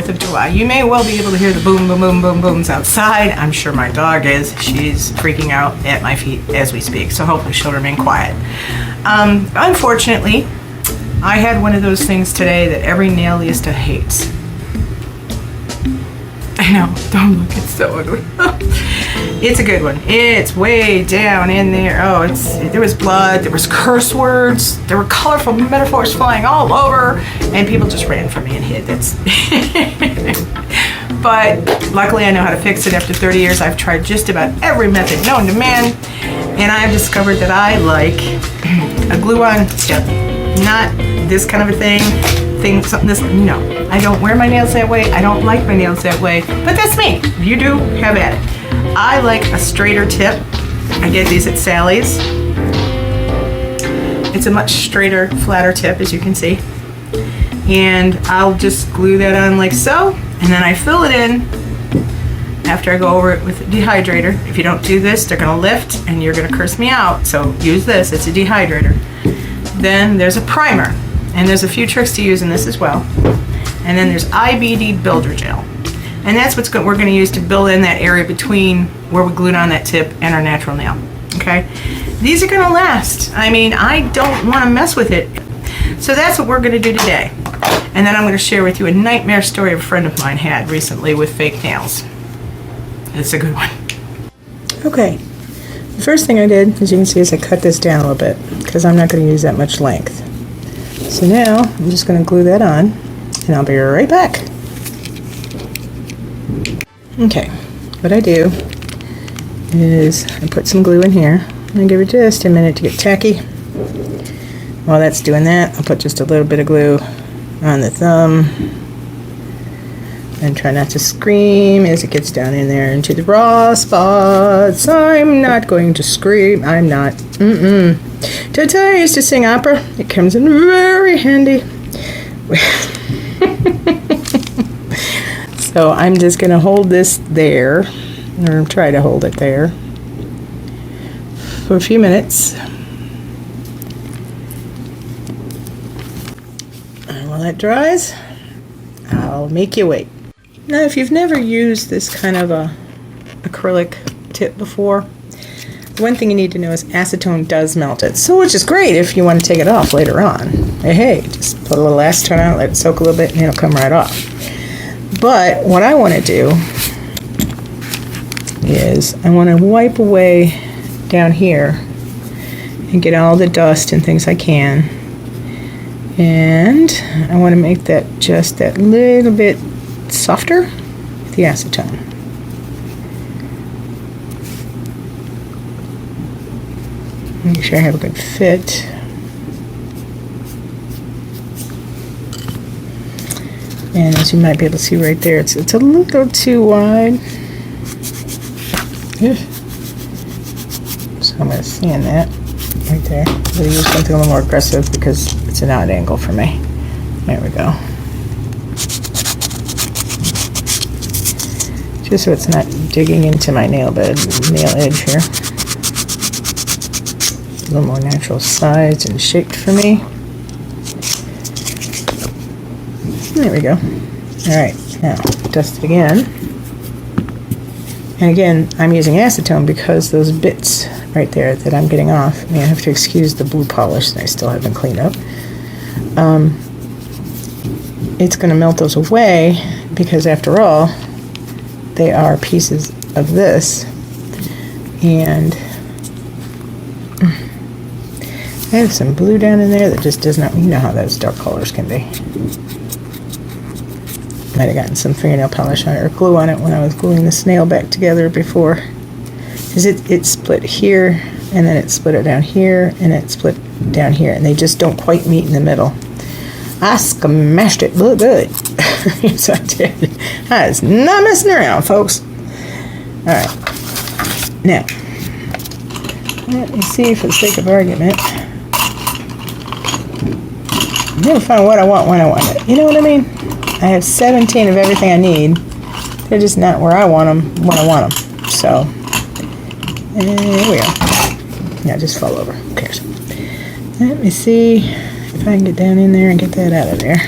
4th of July. You may well be able to hear the boom, boom, boom, boom, booms outside. I'm sure my dog is. She's freaking out at my feet as we speak, so hopefully she'll remain quiet. Unfortunately, I had one of those things today that every nailista hates. I know, don't look, it's so ugly. It's a good one. It's way down in there. Oh, there was blood, there was curse words, there were colorful metaphors flying all over, and people just ran from me and hid. But luckily I know how to fix it. After 30 years, I've tried just about every method known to man, and I've discovered that I like a glue-on tip. Not this kind of a thing, no. I don't wear my nails that way. I don't like my nails that way, but that's me. You do, have at it. I like a straighter tip. I get these at Sally's. It's a much straighter, flatter tip, as you can see. And I'll just glue that on like so, and then I fill it in after I go over it with a dehydrator. If you don't do this, they're gonna lift and you're gonna curse me out, so use this, it's a dehydrator. Then there's a primer, and there's a few tricks to use in this as well. And then there's IBD builder gel. And that's what we're going to use to build in that area between where we glued on that tip and our natural nail. Okay? These are going to last. I mean, I don't want to mess with it. So that's what we're going to do today. And then I'm going to share with you a nightmare story a friend of mine had recently with fake nails. It's a good one. Okay. The first thing I did, as you can see, is I cut this down a little bit because I'm not going to use that much length. So now I'm just going to glue that on, and I'll be right back. Okay, what I do is I put some glue in here and give it just a minute to get tacky. While that's doing that, I'll put just a little bit of glue on the thumb and try not to scream as it gets down in there into the raw spots. I'm not going to scream. I'm not. Did I tell you I used to sing opera? It comes in very handy. So I'm just going to hold this there, or try to hold it there, for a few minutes. And while that dries, I'll make you wait. Now, if you've never used this kind of a acrylic tip before, one thing you need to know is acetone does melt it. So, which is great if you want to take it off later on. Hey, just put a little acetone on it, let it soak a little bit, and it'll come right off. But what I want to do is I want to wipe away down here and get all the dust and things I can. And I want to make that just that little bit softer with the acetone. Make sure I have a good fit. And as you might be able to see right there, it's a little too wide. So I'm going to sand that right there. I'm going to use something a little more aggressive because it's an odd angle for me. There we go. Just so it's not digging into my nail edge here. A little more natural sized and shaped for me. There we go. Alright, now dust it again. And again, I'm using acetone because those bits right there that I'm getting off, I mean, I have to excuse the blue polish that I still haven't cleaned up. It's going to melt those away because after all, they are pieces of this. And I have some blue down in there that just does not, you know how those dark colors can be. Might have gotten some fingernail polish on it or glue on it when I was gluing this nail back together before. Because it split here, and then it split it down here, and it split down here, and they just don't quite meet in the middle. I smashed it. Look good. Yes, I did. I was not messing around, folks. Alright. Now, let me see, for the sake of argument. I never find what I want when I want it. You know what I mean? I have 17 of everything I need. They're just not where I want them when I want them. So, there we go. Now just fall over. Who cares? Let me see if I can get down in there and get that out of there.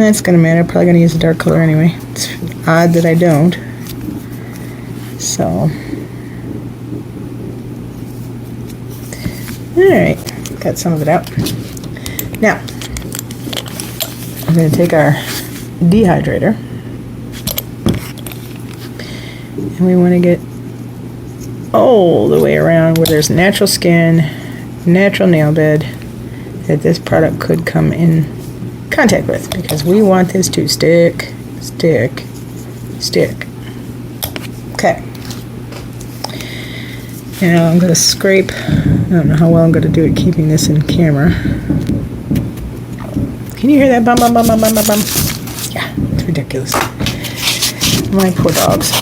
That's gonna matter. I'm probably gonna use a dark color anyway. It's odd that I don't. So, alright, got some of it out. Now, I'm gonna take our dehydrator, and we want to get all the way around where there's natural skin, natural nail bed that this product could come in contact with, because we want this to stick, stick, stick. Okay. Now I'm going to scrape. I don't know how well I'm going to do at keeping this in camera. Can you hear that bum bum bum bum bum bum bum? Yeah, it's ridiculous. My poor dogs.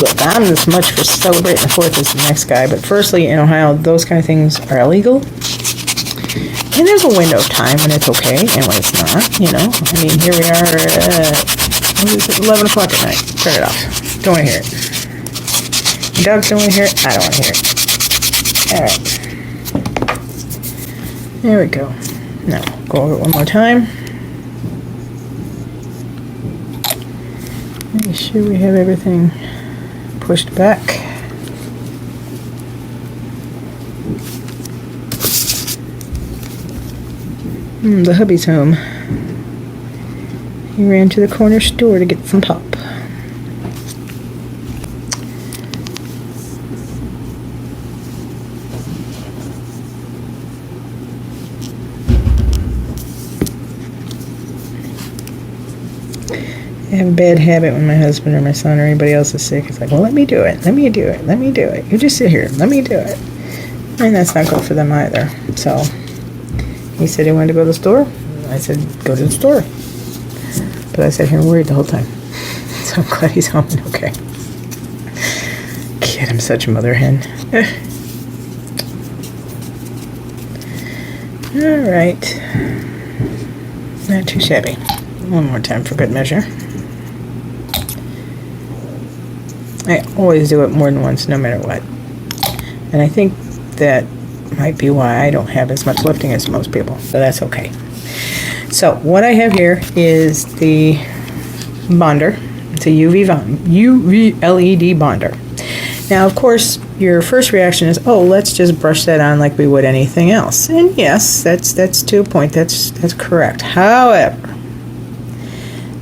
Look, I'm as much for celebrating the 4th as the next guy, but firstly, in Ohio, those kind of things are illegal. And there's a window of time when it's okay and when it's not, you know. I mean, here we are at, what is it, 11 o'clock at night. Turn it off. Don't want to hear it. The dogs don't want to hear it. I don't want to hear it. Alright. There we go. Now, go over it one more time. Make sure we have everything pushed back. The hubby's home. He ran to the corner store to get some pop. I have a bad habit when my husband or my son or anybody else is sick. It's like, well, let me do it. Let me do it. Let me do it. You just sit here. Let me do it. And that's not good for them either. So he said he wanted to go to the store. I said, go to the store. But I sat here worried the whole time. So I'm glad he's home and okay. Kid, I'm such a mother hen. All right. Not too shabby. One more time for good measure. I always do it more than once, no matter what. And I think that might be why I don't have as much lifting as most people, but that's okay. So what I have here is the bonder. It's a UV LED bonder. Now, of course, your first reaction is, oh, let's just brush that on like we would anything else. And yes, that's to a point. That's correct. However,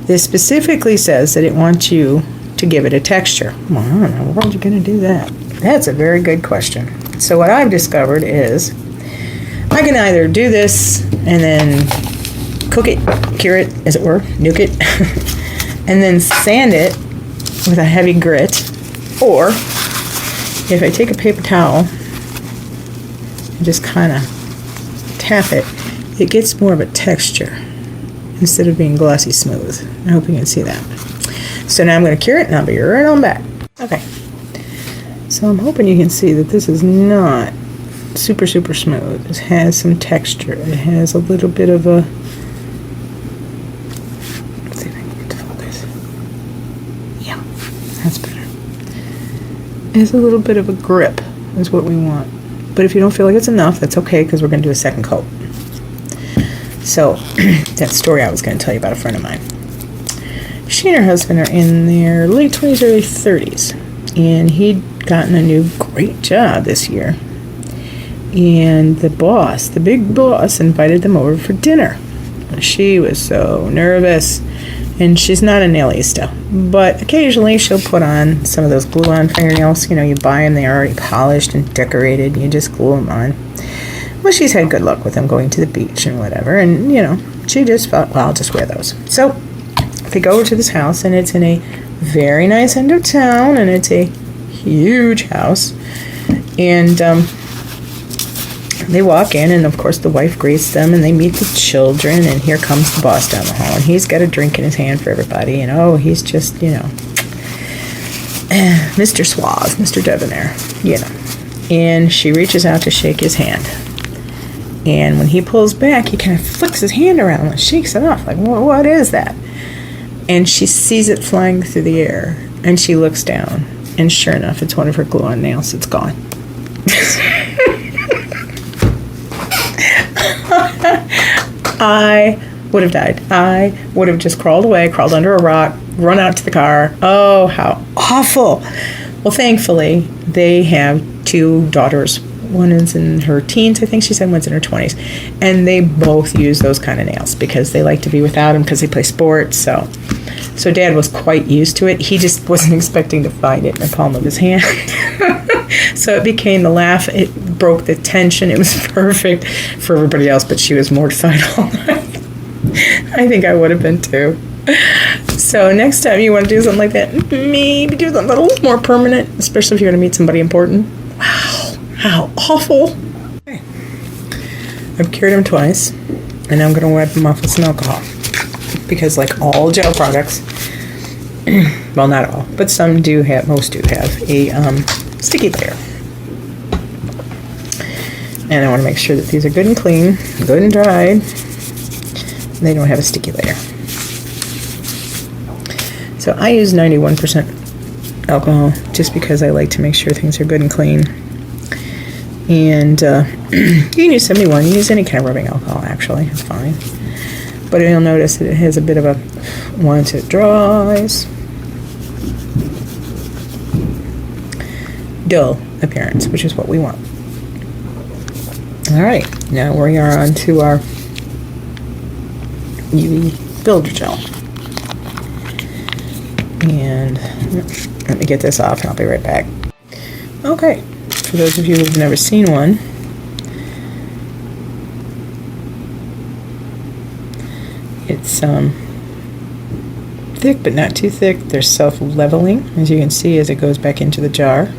this specifically says that it wants you to give it a texture. Well, I don't know, how are you going to do that? That's a very good question. So what I've discovered is I can either do this and then cook it, cure it, as it were, nuke it, and then sand it with a heavy grit, or if I take a paper towel and just kind of tap it, it gets more of a texture instead of being glossy smooth. I hope you can see that. So now I'm going to cure it and I'll be right on back. Okay. So I'm hoping you can see that this is not super smooth. It has some texture. It has a little bit of a, let's see if I can get to focus. Yeah, that's better. It has a little bit of a grip is what we want. But if you don't feel like it's enough, that's okay, because we're going to do a second coat. So that story I was going to tell you about a friend of mine. She and her husband are in their late 20s, early 30s. And he'd gotten a new great job this year. And the boss, the big boss, invited them over for dinner. She was so nervous. And she's not a nailista. But occasionally she'll put on some of those glue-on fingernails. You know, you buy them, they're already polished and decorated. You just glue them on. Well, she's had good luck with them going to the beach and whatever. And, you know, she just thought, well, I'll just wear those. So they go over to this house, and it's in a very nice end of town, and it's a huge house. And they walk in, and of course the wife greets them, and they meet the children, and here comes the boss down the hall, and he's got a drink in his hand for everybody, and oh, he's just, you know, Mr. Suave, Mr. Debonair, you know. And she reaches out to shake his hand. And when he pulls back, he kind of flicks his hand around and shakes it off, like, what is that? And she sees it flying through the air, and she looks down, and sure enough, it's one of her glue-on nails. It's gone. I would have died. I would have just crawled away, crawled under a rock, run out to the car. Oh, how awful. Well, thankfully, they have 2 daughters. One is in her teens, I think she said, one's in her 20s. And they both use those kind of nails because they like to be without them because they play sports. So Dad was quite used to it. He just wasn't expecting to find it in the palm of his hand. So it became the laugh. It broke the tension. It was perfect for everybody else, but she was mortified all night. I think I would have been too. So next time you want to do something like that, maybe do something a little more permanent, especially if you're going to meet somebody important. Wow, how awful. Okay. I've cured him twice, and I'm going to wipe him off with some alcohol. Because like all gel products, well, not all, but some do have, most do have a sticky layer. And I want to make sure that these are good and clean, good and dried. They don't have a sticky layer. So I use 91% alcohol just because I like to make sure things are good and clean. And you can use 71. You can use any kind of rubbing alcohol, actually. It's fine. But you'll notice that it has a bit of a, once it dries, dull appearance, which is what we want. All right, now we are on to our UV builder gel. And let me get this off and I'll be right back. Okay, for those of you who've never seen one, it's thick but not too thick. They're self-leveling, as you can see, as it goes back into the jar.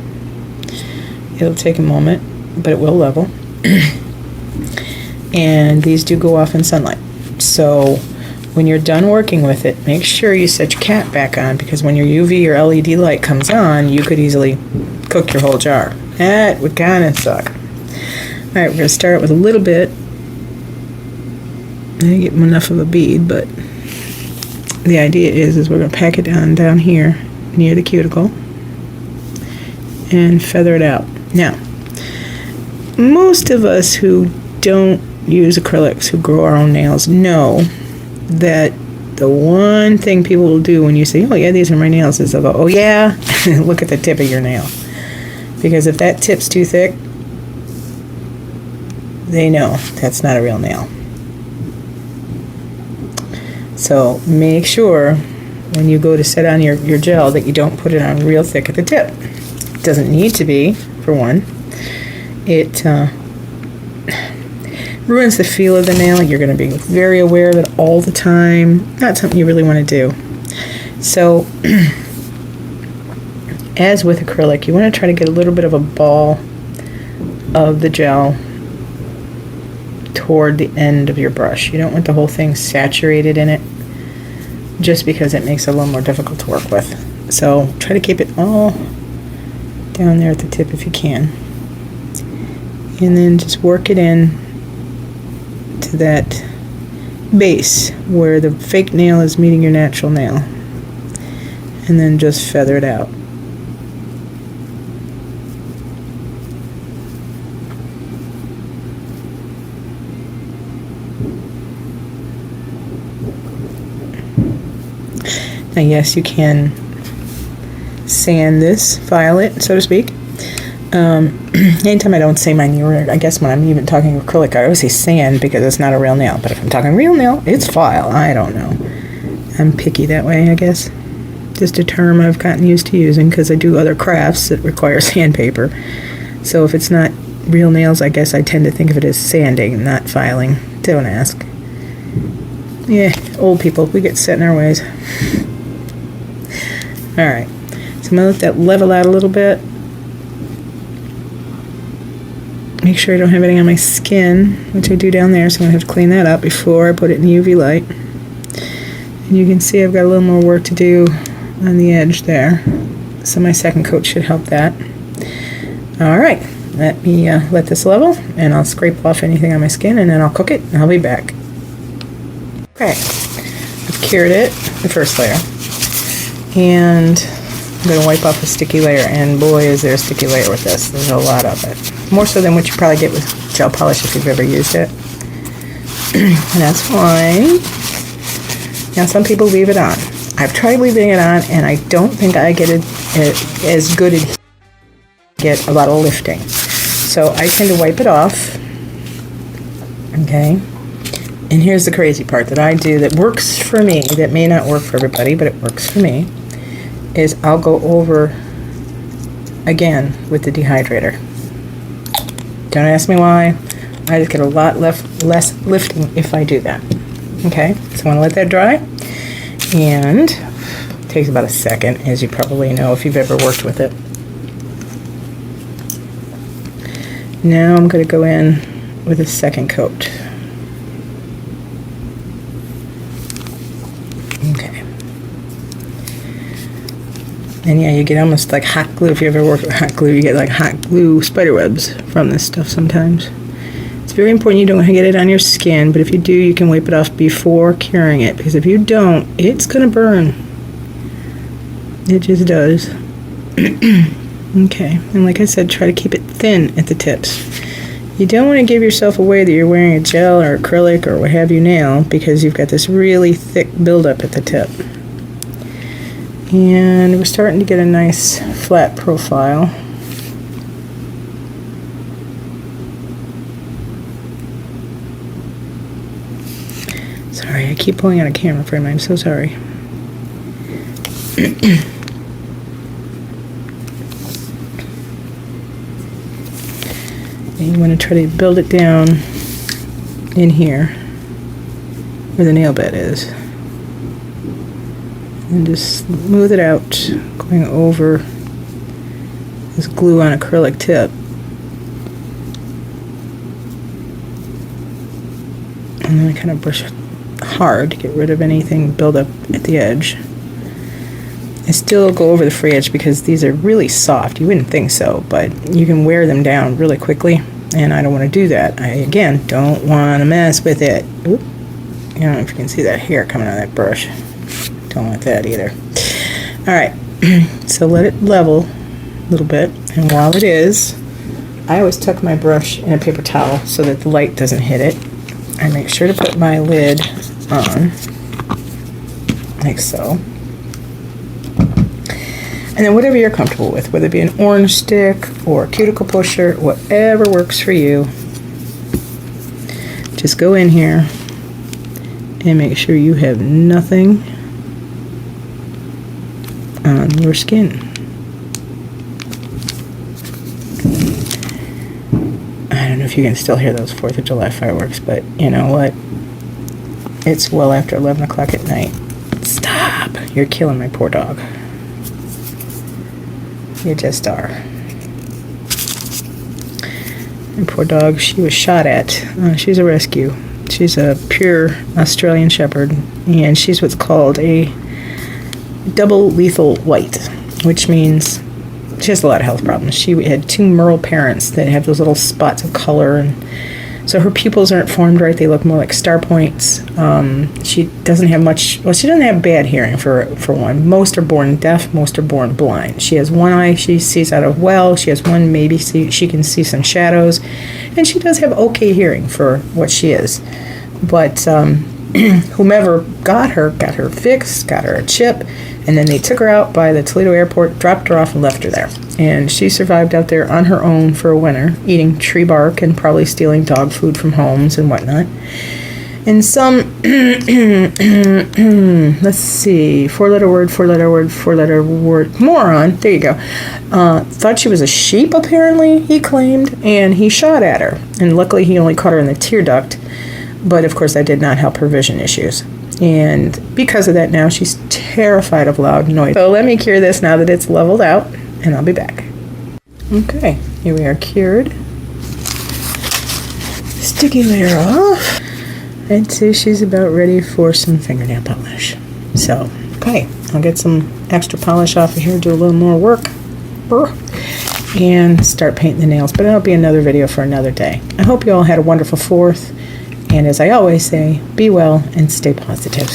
It'll take a moment, but it will level. And these do go off in sunlight. So when you're done working with it, make sure you set your cap back on, because when your UV or LED light comes on, you could easily cook your whole jar. That would kind of suck. Alright, we're going to start with a little bit. I didn't get enough of a bead, but the idea is we're going to pack it down here near the cuticle and feather it out. Now, most of us who don't use acrylics, who grow our own nails, know that the one thing people will do when you say, oh yeah, these are my nails, is they'll go, oh yeah, look at the tip of your nail. Because if that tip's too thick, they know that's not a real nail. So make sure when you go to set on your gel that you don't put it on real thick at the tip. It doesn't need to be, for one. It ruins the feel of the nail. You're going to be very aware of it all the time. Not something you really want to do. So, as with acrylic, you want to try to get a little bit of a ball of the gel toward the end of your brush. You don't want the whole thing saturated in it, just because it makes it a little more difficult to work with. So try to keep it all down there at the tip if you can. And then just work it in to that base where the fake nail is meeting your natural nail. And then just feather it out. Now, yes, you can sand this, file it, so to speak. Anytime I don't say my name, I guess when I'm even talking acrylic, I always say sand because it's not a real nail. But if I'm talking real nail, it's file. I don't know. I'm picky that way, I guess. Just a term I've gotten used to using because I do other crafts that require sandpaper. So if it's not real nails, I guess I tend to think of it as sanding, not filing. Don't ask. Yeah, old people, we get set in our ways. Alright, so I'm going to let that level out a little bit. Make sure I don't have anything on my skin, which I do down there, so I'm going to have to clean that up before I put it in the UV light. And you can see I've got a little more work to do on the edge there. So my second coat should help that. Alright, let me let this level, and I'll scrape off anything on my skin, and then I'll cook it, and I'll be back. Okay, I've cured it, the first layer. And I'm going to wipe off the sticky layer, and boy is there a sticky layer with this. There's a lot of it. More so than what you probably get with gel polish if you've ever used it. And that's fine. Now some people leave it on. I've tried leaving it on, and I don't think I get it as good as get a lot of lifting. So I tend to wipe it off. Okay. And here's the crazy part that I do that works for me, that may not work for everybody, but it works for me, is I'll go over again with the dehydrator. Don't ask me why. I just get a lot less lifting if I do that. Okay, so I want to let that dry, and it takes about a second, as you probably know if you've ever worked with it. Now I'm going to go in with a second coat. Okay. And yeah, you get almost like hot glue. If you ever work with hot glue, you get like hot glue spider webs from this stuff sometimes. It's very important you don't get it on your skin, but if you do, you can wipe it off before curing it, because if you don't, it's going to burn. It just does. Okay, and like I said, try to keep it thin at the tips. You don't want to give yourself away that you're wearing a gel or acrylic or what have you nail, because you've got this really thick buildup at the tip. And we're starting to get a nice flat profile. Sorry, I keep pulling out a camera frame. I'm so sorry. And you want to try to build it down in here where the nail bed is. And just smooth it out, going over this glue on acrylic tip. And then I kind of brush it hard to get rid of anything build up at the edge. I still go over the free edge because these are really soft. You wouldn't think so, but you can wear them down really quickly, and I don't want to do that. I, again, don't want to mess with it. Oop. I don't know if you can see that hair coming out of that brush. Don't want that either. Alright, so let it level a little bit, and while it is, I always tuck my brush in a paper towel so that the light doesn't hit it. I make sure to put my lid on, like so. And then whatever you're comfortable with, whether it be an orange stick or a cuticle pusher, whatever works for you, just go in here and make sure you have nothing on your skin. I don't know if you can still hear those 4th of July fireworks, but you know what? It's well after 11 o'clock at night. Stop! You're killing my poor dog. You just are. And poor dog, she was shot at. She's a rescue. She's a pure Australian Shepherd, and she's what's called a double lethal white, which means she has a lot of health problems. She had 2 merle parents that have those little spots of color, and so her pupils aren't formed right. They look more like star points. She doesn't have much, well, she doesn't have bad hearing for one. Most are born deaf, most are born blind. She has one eye she sees out of well, she has one maybe she can see some shadows, and she does have okay hearing for what she is. But whomever got her fixed, got her a chip, and then they took her out by the Toledo airport, dropped her off, and left her there. And she survived out there on her own for a winter, eating tree bark and probably stealing dog food from homes and whatnot. And some, let's see, 4-letter word, moron, there you go, thought she was a sheep, apparently, he claimed, and he shot at her. And luckily he only caught her in the tear duct, but of course that did not help her vision issues. And because of that, now she's terrified of loud noise. So let me cure this now that it's leveled out, and I'll be back. Okay, here we are cured. Sticky layer off. I'd say she's about ready for some fingernail polish. So, okay, I'll get some extra polish off of here, do a little more work, and start painting the nails. But that'll be another video for another day. I hope you all had a wonderful 4th. And as I always say, be well and stay positive.